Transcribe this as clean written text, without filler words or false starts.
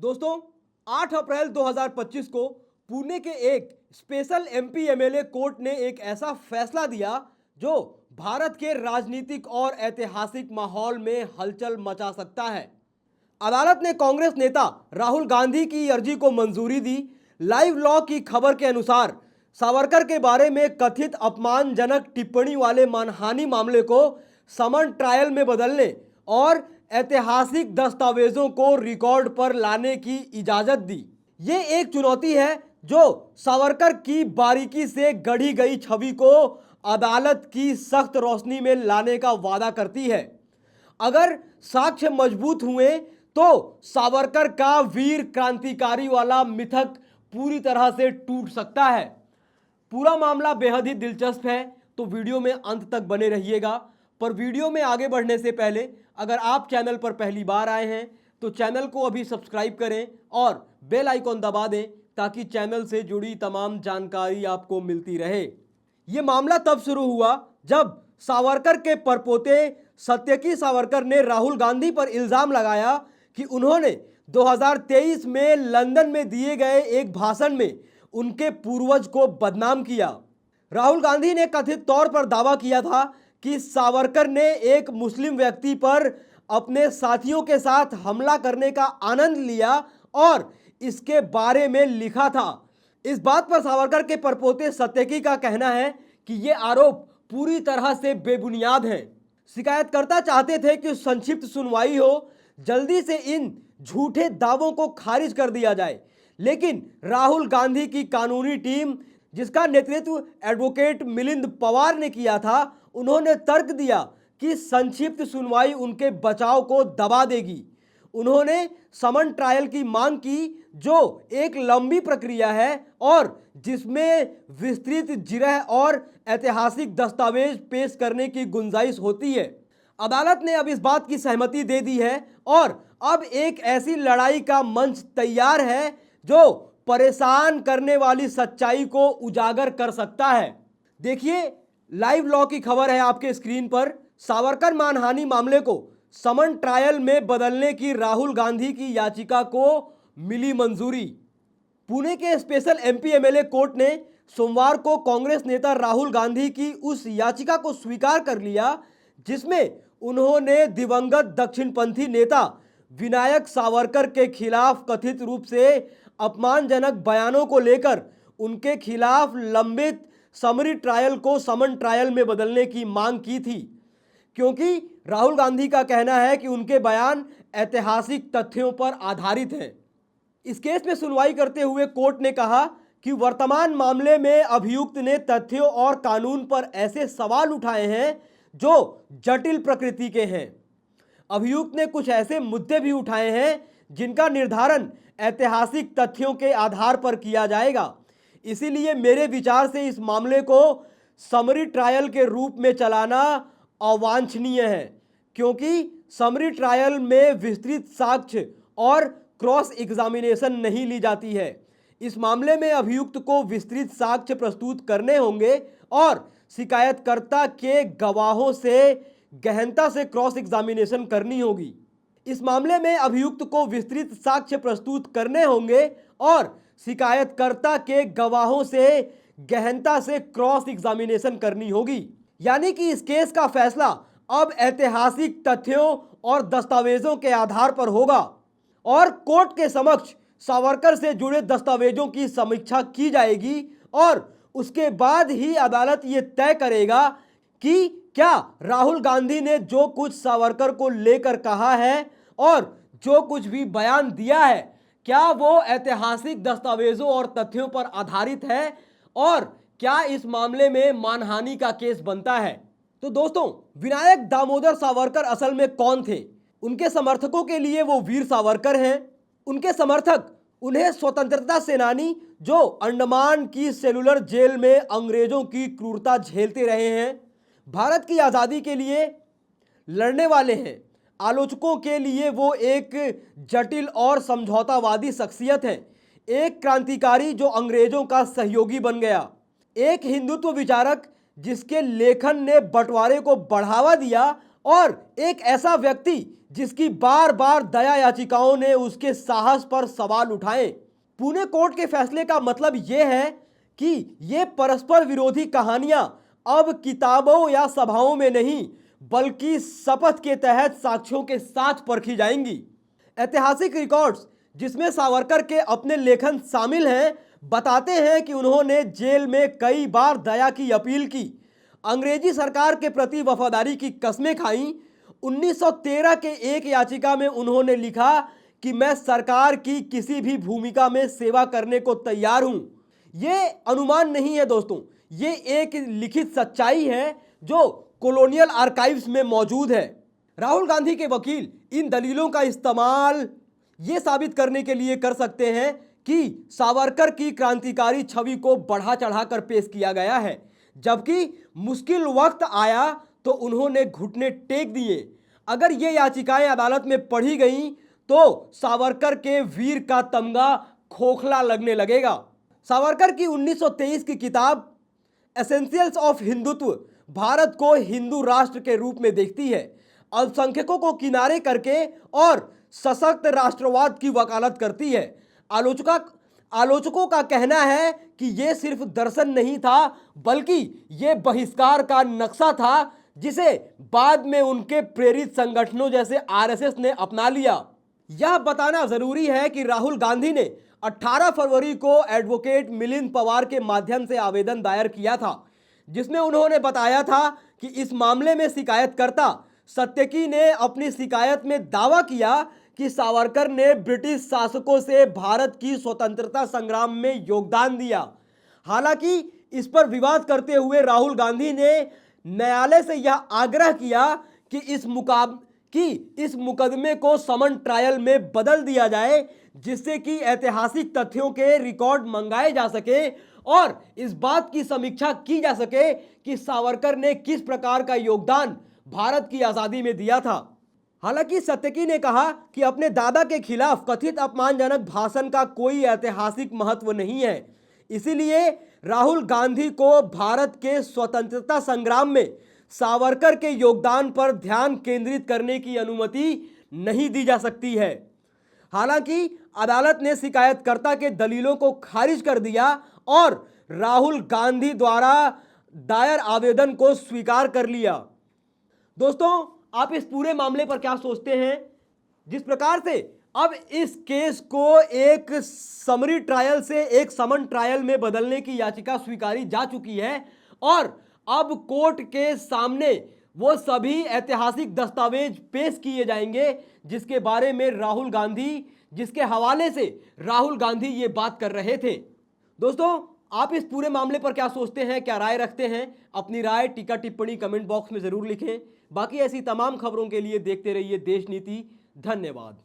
दोस्तों 8 अप्रैल 2025 को पुणे के एक स्पेशल एमपी एमएलए कोर्ट ने एक ऐसा फैसला दिया जो भारत के राजनीतिक और ऐतिहासिक माहौल में हलचल मचा सकता है। अदालत ने कांग्रेस नेता राहुल गांधी की अर्जी को मंजूरी दी। लाइव लॉ की खबर के अनुसार सावरकर के बारे में कथित अपमानजनक टिप्पणी वाले मानहानि मामले को समन ट्रायल में बदलने और ऐतिहासिक दस्तावेजों को रिकॉर्ड पर लाने की इजाजत दी। ये एक चुनौती है जो सावरकर की बारीकी से गढ़ी गई छवि को अदालत की सख्त रोशनी में लाने का वादा करती है। अगर साक्ष्य मजबूत हुए तो सावरकर का वीर क्रांतिकारी वाला मिथक पूरी तरह से टूट सकता है। पूरा मामला बेहद ही दिलचस्प है, तो वीडियो में अंत तक बने रहिएगा। पर वीडियो में आगे बढ़ने से पहले अगर आप चैनल पर पहली बार आए हैं तो चैनल को अभी सब्सक्राइब करें और बेल आइकॉन दबा दें ताकि चैनल से जुड़ी तमाम जानकारी आपको मिलती रहे। ये मामला तब शुरू हुआ जब सावरकर के परपोते सत्यकी सावरकर ने राहुल गांधी पर इल्जाम लगाया कि उन्होंने 2023 में लंदन में दिए गए एक भाषण में उनके पूर्वज को बदनाम किया। राहुल गांधी ने कथित तौर पर दावा किया था कि सावरकर ने एक मुस्लिम व्यक्ति पर अपने साथियों के साथ हमला करने का आनंद लिया और इसके बारे में लिखा था। इस बात पर सावरकर के परपोते सत्यकी का कहना है कि ये आरोप पूरी तरह से बेबुनियाद हैं। शिकायतकर्ता चाहते थे कि संक्षिप्त सुनवाई हो, जल्दी से इन झूठे दावों को खारिज कर दिया जाए, लेकिन राहुल गांधी की कानूनी टीम, जिसका नेतृत्व एडवोकेट मिलिंद पवार ने किया था, उन्होंने तर्क दिया कि संक्षिप्त सुनवाई उनके बचाव को दबा देगी। उन्होंने समन ट्रायल की मांग की, जो एक लंबी प्रक्रिया है और जिसमें विस्तृत जिरह और ऐतिहासिक दस्तावेज पेश करने की गुंजाइश होती है। अदालत ने अब इस बात की सहमति दे दी है और अब एक ऐसी लड़ाई का मंच तैयार है जो परेशान करने वाली सच्चाई को उजागर कर सकता है। देखिए, लाइव लॉ की खबर है आपके स्क्रीन पर। सावरकर मानहानि मामले को समन ट्रायल में बदलने की राहुल गांधी की याचिका को मिली मंजूरी। पुणे के स्पेशल एमपी एमएलए कोर्ट ने सोमवार को कांग्रेस नेता राहुल गांधी की उस याचिका को स्वीकार कर लिया जिसमें उन्होंने दिवंगत दक्षिणपंथी नेता विनायक सावरकर के खिलाफ कथित रूप से अपमानजनक बयानों को लेकर उनके खिलाफ लंबित समरी ट्रायल को समन ट्रायल में बदलने की मांग की थी, क्योंकि राहुल गांधी का कहना है कि उनके बयान ऐतिहासिक तथ्यों पर आधारित हैं। इस केस में सुनवाई करते हुए कोर्ट ने कहा कि वर्तमान मामले में अभियुक्त ने तथ्यों और कानून पर ऐसे सवाल उठाए हैं जो जटिल प्रकृति के हैं। अभियुक्त ने कुछ ऐसे मुद्दे भी उठाए हैं जिनका निर्धारण ऐतिहासिक तथ्यों के आधार पर किया जाएगा। इसीलिए मेरे विचार से इस मामले को समरी ट्रायल के रूप में चलाना अवांछनीय है, क्योंकि समरी ट्रायल में विस्तृत साक्ष्य और क्रॉस एग्जामिनेशन नहीं ली जाती है। इस मामले में अभियुक्त को विस्तृत साक्ष्य प्रस्तुत करने होंगे और शिकायतकर्ता के गवाहों से गहनता से क्रॉस एग्जामिनेशन करनी होगी। इस मामले में अभियुक्त को विस्तृत साक्ष्य प्रस्तुत करने होंगे और शिकायतकर्ता के गवाहों से गहनता से क्रॉस एग्जामिनेशन करनी होगी। यानी कि इस केस का फैसला अब ऐतिहासिक तथ्यों और दस्तावेजों के आधार पर होगा और कोर्ट के समक्ष सावरकर से जुड़े दस्तावेजों की समीक्षा की जाएगी और उसके बाद ही अदालत ये तय करेगा कि क्या राहुल गांधी ने जो कुछ सावरकर को लेकर कहा है और जो कुछ भी बयान दिया है, क्या वो ऐतिहासिक दस्तावेजों और तथ्यों पर आधारित है और क्या इस मामले में मानहानि का केस बनता है। तो दोस्तों, विनायक दामोदर सावरकर असल में कौन थे? उनके समर्थकों के लिए वो वीर सावरकर हैं। उनके समर्थक उन्हें स्वतंत्रता सेनानी जो अंडमान की सेलुलर जेल में अंग्रेजों की क्रूरता झेलते रहे हैं, भारत की आज़ादी के लिए लड़ने वाले हैं। आलोचकों के लिए वो एक जटिल और समझौतावादी शख्सियत है, एक क्रांतिकारी जो अंग्रेजों का सहयोगी बन गया, एक हिंदुत्व विचारक जिसके लेखन ने बंटवारे को बढ़ावा दिया और एक ऐसा व्यक्ति जिसकी बार बार दया याचिकाओं ने उसके साहस पर सवाल उठाए। पुणे कोर्ट के फैसले का मतलब यह है कि ये परस्पर विरोधी कहानियां अब किताबों या सभाओं में नहीं बल्कि शपथ के तहत साक्ष्यों के साथ परखी जाएंगी। ऐतिहासिक रिकॉर्ड्स जिसमें सावरकर के अपने लेखन शामिल हैं बताते हैं कि उन्होंने जेल में कई बार दया की अपील की, अंग्रेजी सरकार के प्रति वफादारी की कस्में खाईं। 1913 के एक याचिका में उन्होंने लिखा कि मैं सरकार की किसी भी भूमिका में सेवा करने को तैयार हूं। यह अनुमान नहीं है दोस्तों, ये एक लिखित सच्चाई है जो कॉलोनियल आर्काइव्स में मौजूद है। राहुल गांधी के वकील इन दलीलों का इस्तेमाल यह साबित करने के लिए कर सकते हैं कि सावरकर की क्रांतिकारी छवि को बढ़ा चढ़ाकर पेश किया गया है, जबकि मुश्किल वक्त आया तो उन्होंने घुटने टेक दिए। अगर ये याचिकाएं अदालत में पढ़ी गईं तो सावरकर के वीर का तमगा खोखला लगने लगेगा। सावरकर की 1923 की किताब एसेंशियल्स ऑफ हिंदुत्व भारत को हिंदू राष्ट्र के रूप में देखती है, अल्पसंख्यकों को किनारे करके और सशक्त राष्ट्रवाद की वकालत करती है। आलोचकों का कहना है कि यह सिर्फ दर्शन नहीं था बल्कि यह बहिष्कार का नक्शा था जिसे बाद में उनके प्रेरित संगठनों जैसे आरएसएस ने अपना लिया। यह बताना जरूरी है कि राहुल गांधी ने 18 फरवरी को एडवोकेट मिलिंद पवार के माध्यम से आवेदन दायर किया था, जिसमें उन्होंने बताया था कि इस मामले में शिकायतकर्ता सत्यकी ने अपनी शिकायत में दावा किया कि सावरकर ने ब्रिटिश शासकों से भारत की स्वतंत्रता संग्राम में योगदान दिया। हालांकि इस पर विवाद करते हुए राहुल गांधी ने न्यायालय से यह आग्रह किया कि इस मुकदमे को समन ट्रायल में बदल दिया जाए, जिससे कि ऐतिहासिक तथ्यों के रिकॉर्ड मंगाए जा सके और इस बात की समीक्षा की जा सके कि सावरकर ने किस प्रकार का योगदान भारत की आजादी में दिया था। हालांकि सत्यकी ने कहा कि अपने दादा के खिलाफ कथित अपमानजनक भाषण का कोई ऐतिहासिक महत्व नहीं है, इसीलिए राहुल गांधी को भारत के स्वतंत्रता संग्राम में सावरकर के योगदान पर ध्यान केंद्रित करने की अनुमति नहीं दी जा सकती है। हालांकि अदालत ने शिकायतकर्ता के दलीलों को खारिज कर दिया और राहुल गांधी द्वारा दायर आवेदन को स्वीकार कर लिया। दोस्तों, आप इस पूरे मामले पर क्या सोचते हैं? जिस प्रकार से अब इस केस को एक समरी ट्रायल से एक समन ट्रायल में बदलने की याचिका स्वीकारी जा चुकी है और अब कोर्ट के सामने वो सभी ऐतिहासिक दस्तावेज पेश किए जाएंगे जिसके हवाले से राहुल गांधी ये बात कर रहे थे। दोस्तों, आप इस पूरे मामले पर क्या सोचते हैं, क्या राय रखते हैं? अपनी राय टीका टिप्पणी कमेंट बॉक्स में जरूर लिखें। बाकी ऐसी तमाम खबरों के लिए देखते रहिए देश नीति। धन्यवाद।